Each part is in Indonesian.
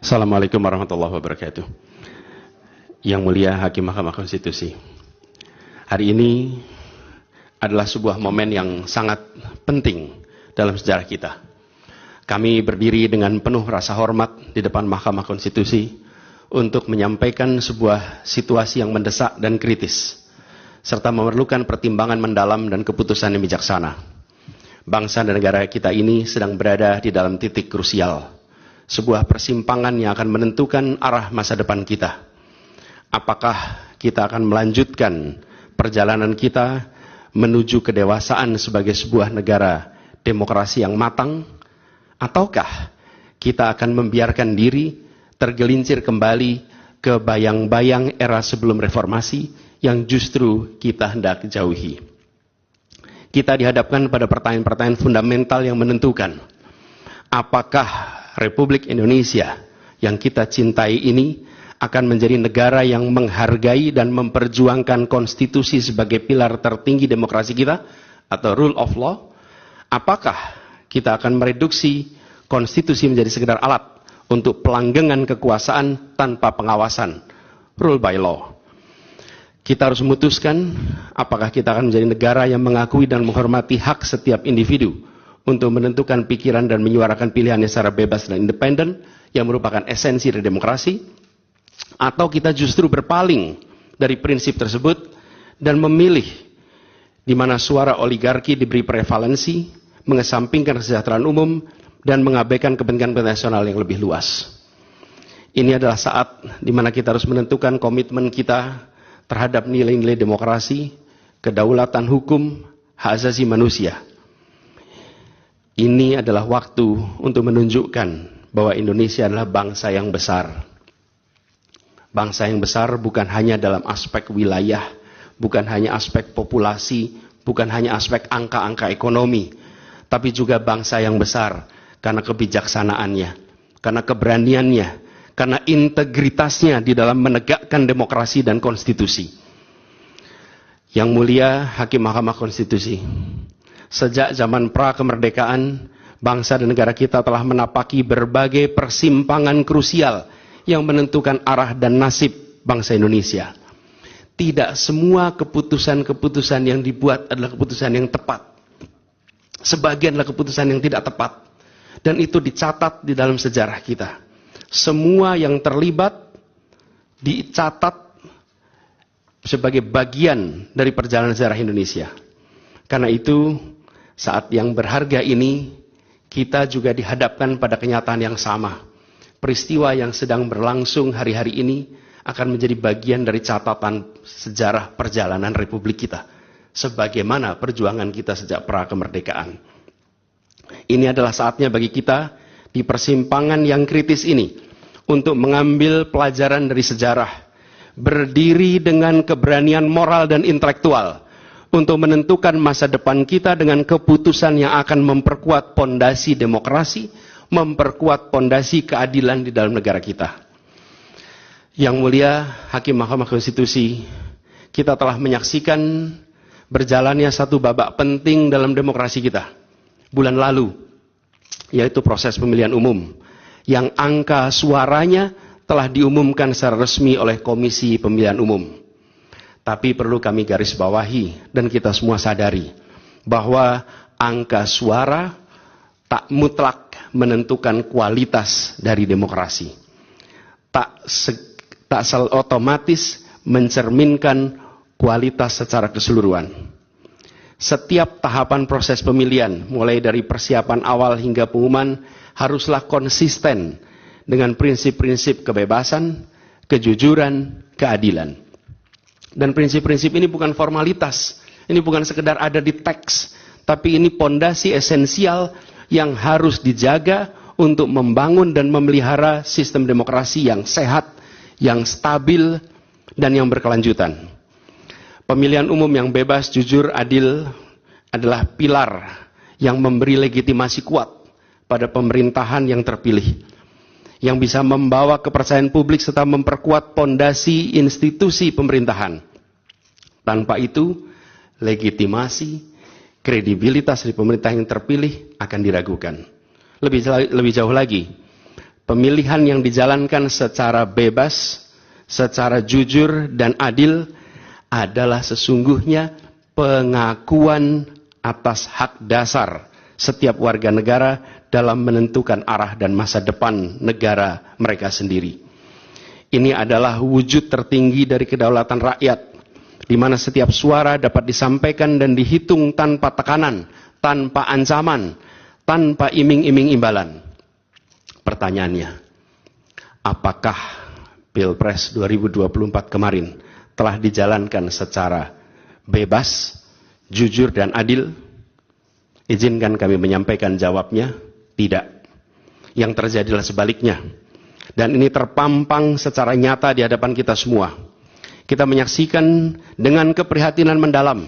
Assalamualaikum warahmatullahi wabarakatuh. Yang mulia Hakim Mahkamah Konstitusi, hari ini adalah sebuah momen yang sangat penting dalam sejarah kita. Kami berdiri dengan penuh rasa hormat di depan Mahkamah Konstitusi untuk menyampaikan sebuah situasi yang mendesak dan kritis, serta memerlukan pertimbangan mendalam dan keputusan yang bijaksana. Bangsa dan negara kita ini sedang berada di dalam titik krusial, sebuah persimpangan yang akan menentukan arah masa depan kita. Apakah kita akan melanjutkan perjalanan kita menuju kedewasaan sebagai sebuah negara demokrasi yang matang, ataukah kita akan membiarkan diri tergelincir kembali ke bayang-bayang era sebelum reformasi yang justru kita hendak jauhi. Kita dihadapkan pada pertanyaan-pertanyaan fundamental yang menentukan, apakah Republik Indonesia yang kita cintai ini akan menjadi negara yang menghargai dan memperjuangkan konstitusi sebagai pilar tertinggi demokrasi kita atau rule of law? Apakah kita akan mereduksi konstitusi menjadi sekedar alat untuk pelanggengan kekuasaan tanpa pengawasan, rule by law? Kita harus memutuskan apakah kita akan menjadi negara yang mengakui dan menghormati hak setiap individu untuk menentukan pikiran dan menyuarakan pilihannya secara bebas dan independen yang merupakan esensi dari demokrasi, atau kita justru berpaling dari prinsip tersebut dan memilih di mana suara oligarki diberi prevalensi, mengesampingkan kesejahteraan umum dan mengabaikan kepentingan nasional yang lebih luas. Ini adalah saat di mana kita harus menentukan komitmen kita terhadap nilai-nilai demokrasi, kedaulatan hukum, hak asasi manusia. Ini adalah waktu untuk menunjukkan bahwa Indonesia adalah bangsa yang besar. Bangsa yang besar bukan hanya dalam aspek wilayah, bukan hanya aspek populasi, bukan hanya aspek angka-angka ekonomi, tapi juga bangsa yang besar karena kebijaksanaannya, karena keberaniannya, karena integritasnya di dalam menegakkan demokrasi dan konstitusi. Yang mulia Hakim Mahkamah Konstitusi, sejak zaman pra-kemerdekaan, bangsa dan negara kita telah menapaki berbagai persimpangan krusial yang menentukan arah dan nasib bangsa Indonesia. Tidak semua keputusan-keputusan yang dibuat adalah keputusan yang tepat. Sebagian adalah keputusan yang tidak tepat. Dan itu dicatat di dalam sejarah kita. Semua yang terlibat dicatat sebagai bagian dari perjalanan sejarah Indonesia. Karena itu, saat yang berharga ini, kita juga dihadapkan pada kenyataan yang sama. Peristiwa yang sedang berlangsung hari-hari ini akan menjadi bagian dari catatan sejarah perjalanan Republik kita, sebagaimana perjuangan kita sejak pra-kemerdekaan. Ini adalah saatnya bagi kita di persimpangan yang kritis ini untuk mengambil pelajaran dari sejarah, berdiri dengan keberanian moral dan intelektual untuk menentukan masa depan kita dengan keputusan yang akan memperkuat pondasi demokrasi, memperkuat pondasi keadilan di dalam negara kita. Yang mulia Hakim Mahkamah Konstitusi, kita telah menyaksikan berjalannya satu babak penting dalam demokrasi kita bulan lalu, yaitu proses pemilihan umum, yang angka suaranya telah diumumkan secara resmi oleh Komisi Pemilihan Umum. Tapi perlu kami garis bawahi dan kita semua sadari bahwa angka suara tak mutlak menentukan kualitas dari demokrasi. Tak otomatis mencerminkan kualitas secara keseluruhan. Setiap tahapan proses pemilihan, mulai dari persiapan awal hingga pengumuman, haruslah konsisten dengan prinsip-prinsip kebebasan, kejujuran, keadilan. Dan prinsip-prinsip ini bukan formalitas, ini bukan sekedar ada di teks, tapi ini pondasi esensial yang harus dijaga untuk membangun dan memelihara sistem demokrasi yang sehat, yang stabil, dan yang berkelanjutan. Pemilihan umum yang bebas, jujur, adil adalah pilar yang memberi legitimasi kuat pada pemerintahan yang terpilih, yang bisa membawa kepercayaan publik serta memperkuat pondasi institusi pemerintahan. Tanpa itu, legitimasi, kredibilitas dari pemerintah yang terpilih akan diragukan. Lebih jauh lagi, pemilihan yang dijalankan secara bebas, secara jujur dan adil adalah sesungguhnya pengakuan atas hak dasar setiap warga negara dalam menentukan arah dan masa depan negara mereka sendiri. Ini adalah wujud tertinggi dari kedaulatan rakyat, di mana setiap suara dapat disampaikan dan dihitung tanpa tekanan, tanpa ancaman, tanpa iming-iming imbalan. Pertanyaannya, apakah Pilpres 2024 kemarin telah dijalankan secara bebas, jujur dan adil? Izinkan kami menyampaikan jawabnya, tidak. Yang terjadilah sebaliknya. Dan ini terpampang secara nyata di hadapan kita semua. Kita menyaksikan dengan keprihatinan mendalam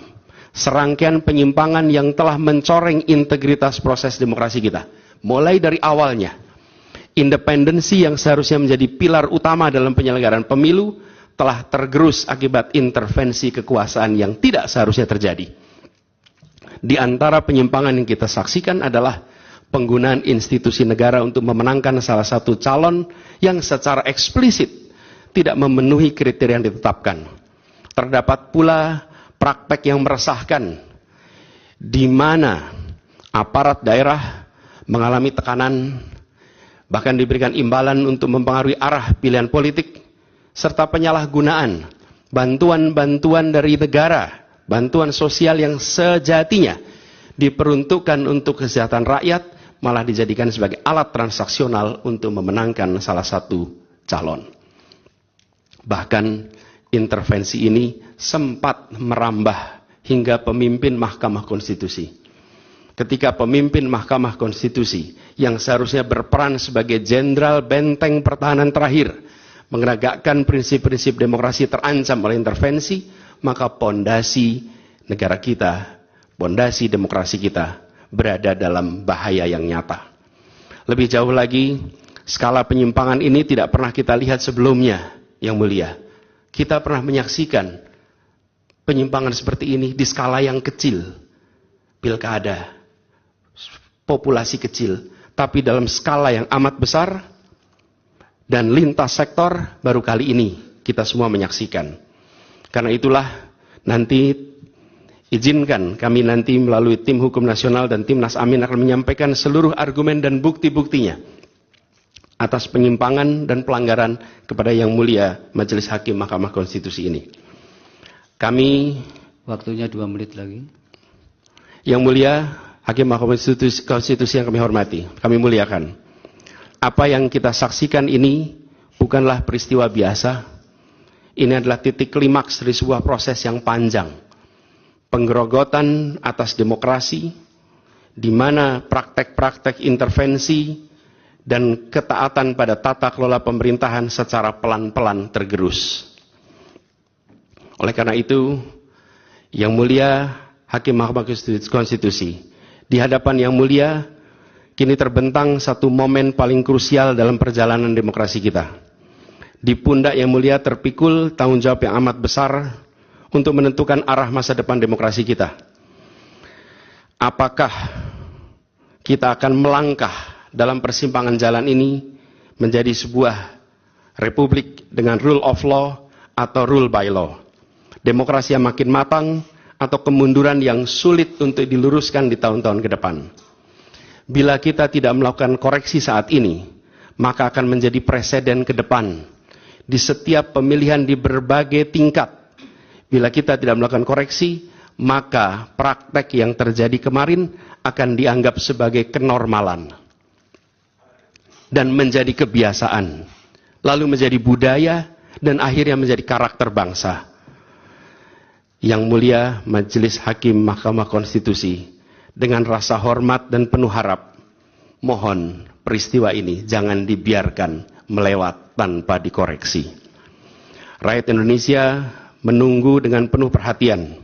serangkaian penyimpangan yang telah mencoreng integritas proses demokrasi kita. Mulai dari awalnya, independensi yang seharusnya menjadi pilar utama dalam penyelenggaraan pemilu telah tergerus akibat intervensi kekuasaan yang tidak seharusnya terjadi. Di antara penyimpangan yang kita saksikan adalah penggunaan institusi negara untuk memenangkan salah satu calon yang secara eksplisit tidak memenuhi kriteria yang ditetapkan. Terdapat pula praktek yang meresahkan, di mana aparat daerah mengalami tekanan, bahkan diberikan imbalan untuk mempengaruhi arah pilihan politik, serta penyalahgunaan bantuan-bantuan dari negara, bantuan sosial yang sejatinya diperuntukkan untuk kesejahteraan rakyat, malah dijadikan sebagai alat transaksional untuk memenangkan salah satu calon. Bahkan intervensi ini sempat merambah hingga pemimpin Mahkamah Konstitusi. Ketika pemimpin Mahkamah Konstitusi yang seharusnya berperan sebagai jenderal benteng pertahanan terakhir menegakkan prinsip-prinsip demokrasi terancam oleh intervensi, maka pondasi negara kita, pondasi demokrasi kita berada dalam bahaya yang nyata. Lebih jauh lagi, skala penyimpangan ini tidak pernah kita lihat sebelumnya, Yang Mulia. Kita pernah menyaksikan penyimpangan seperti ini di skala yang kecil, pilkada, populasi kecil, tapi dalam skala yang amat besar dan lintas sektor baru kali ini kita semua menyaksikan. Karena itulah nanti izinkan kami nanti melalui tim hukum nasional dan Timnas Amin akan menyampaikan seluruh argumen dan bukti-buktinya atas penyimpangan dan pelanggaran kepada Yang Mulia Majelis Hakim Mahkamah Konstitusi ini. Kami, waktunya 2 menit lagi. Yang Mulia Hakim Mahkamah Konstitusi yang kami hormati, kami muliakan. Apa yang kita saksikan ini bukanlah peristiwa biasa. Ini adalah titik klimaks dari sebuah proses yang panjang. Penggerogotan atas demokrasi, di mana praktek-praktek intervensi dan ketaatan pada tata kelola pemerintahan secara pelan-pelan tergerus. Oleh karena itu, Yang Mulia Hakim Mahkamah Konstitusi, di hadapan Yang Mulia, kini terbentang satu momen paling krusial dalam perjalanan demokrasi kita. Di pundak Yang Mulia terpikul tanggung jawab yang amat besar untuk menentukan arah masa depan demokrasi kita. Apakah kita akan melangkah dalam persimpangan jalan ini menjadi sebuah republik dengan rule of law atau rule by law? Demokrasi yang makin matang atau kemunduran yang sulit untuk diluruskan di tahun-tahun ke depan? Bila kita tidak melakukan koreksi saat ini, maka akan menjadi preseden ke depan di setiap pemilihan di berbagai tingkat. Bila kita tidak melakukan koreksi, maka praktek yang terjadi kemarin akan dianggap sebagai kenormalan dan menjadi kebiasaan, lalu menjadi budaya dan akhirnya menjadi karakter bangsa. Yang Mulia Majelis Hakim Mahkamah Konstitusi, dengan rasa hormat dan penuh harap, mohon peristiwa ini jangan dibiarkan melewat tanpa dikoreksi. Rakyat Indonesia menunggu dengan penuh perhatian,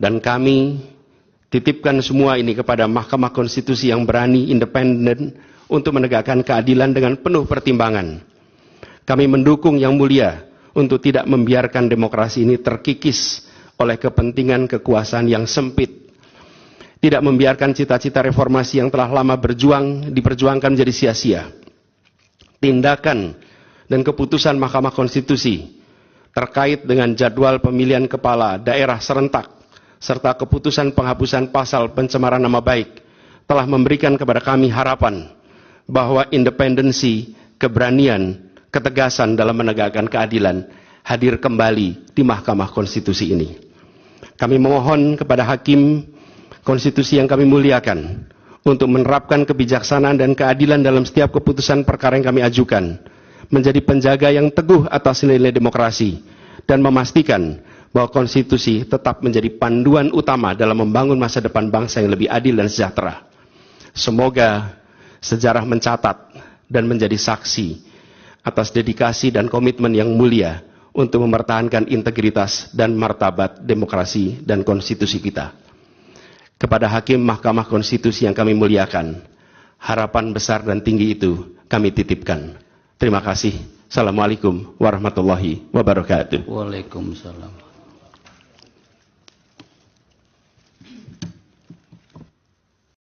dan kami titipkan semua ini kepada Mahkamah Konstitusi yang berani, independen, untuk menegakkan keadilan dengan penuh pertimbangan. Kami mendukung Yang Mulia untuk tidak membiarkan demokrasi ini terkikis oleh kepentingan kekuasaan yang sempit, tidak membiarkan cita-cita reformasi yang telah lama diperjuangkan menjadi sia-sia. tindakan dan keputusan Mahkamah Konstitusi terkait dengan jadwal pemilihan kepala daerah serentak serta keputusan penghapusan pasal pencemaran nama baik telah memberikan kepada kami harapan bahwa independensi, keberanian, ketegasan dalam menegakkan keadilan hadir kembali di Mahkamah Konstitusi ini. Kami memohon kepada Hakim Konstitusi yang kami muliakan untuk menerapkan kebijaksanaan dan keadilan dalam setiap keputusan perkara yang kami ajukan, menjadi penjaga yang teguh atas nilai demokrasi, dan memastikan bahwa konstitusi tetap menjadi panduan utama dalam membangun masa depan bangsa yang lebih adil dan sejahtera. Semoga sejarah mencatat dan menjadi saksi atas dedikasi dan komitmen yang mulia untuk mempertahankan integritas dan martabat demokrasi dan konstitusi kita. Kepada Hakim Mahkamah Konstitusi yang kami muliakan, harapan besar dan tinggi itu kami titipkan. Terima kasih. Assalamualaikum warahmatullahi wabarakatuh. Waalaikumsalam.